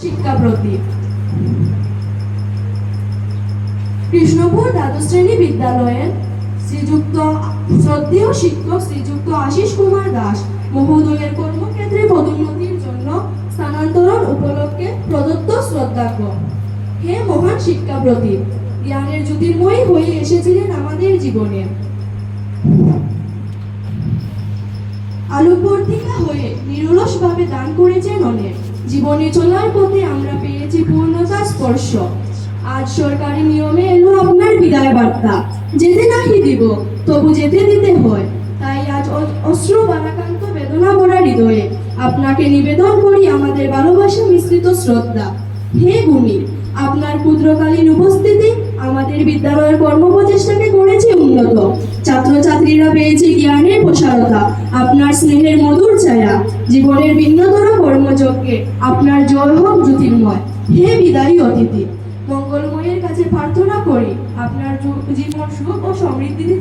শিক্ষা প্রতীক। কৃষ্ণপুর দ্বাদশ শ্রেণী বিদ্যালয়ের শ্রীযুক্ত শ্রদ্ধেয় শিক্ষক শ্রীযুক্ত আশিস কুমার দাস মহোদয়ের কর্মক্ষেত্রে পদোন্নতির জন্য স্থানান্তরণ উপলক্ষে প্রদত্ত শ্রদ্ধার্ঘ্য। হে মহান শিক্ষা প্রতীক, জ্ঞানের জ্যোতির্ময়ী হয়ে এসেছিলেন আমাদের জীবনে, আলোকবর্তিকা হয়ে নিরলসভাবে দান করেছেন অনেক। জীবনে চলার পথে আমরা পেয়েছি পূর্ণতার স্পর্শ। আজ সরকারি নিয়মে এলো আপনার বিদায় বার্তা। যেতে নাহি দিব, তবু যেতে দিতে হয়। তাই আজ অশ্রু বারাকান্ত বেদনা ভরা হৃদয়ে আপনাকে নিবেদন করি আমাদের ভালোবাসা মিশ্রিত শ্রদ্ধা। হে গুণী, আপনার ক্ষুদ্রকালীন উপস্থিতি আমাদের বিদ্যালয়ের কর্মপ্রচেষ্টাকে করেছে উন্নত। ছাত্রছাত্রীরা পেয়েছে জ্ঞানের প্রসারতা, আপনার স্নেহের মধুর ছায়া। জীবনের ভিন্নতর কর্মযজ্ঞে আপনার জয় হোক জ্যোতির্ময়। হে বিদায়ী অতিথি, মঙ্গলময়ের কাছে প্রার্থনা করি আপনার জীবন সুখ ও সমৃদ্ধি দিতে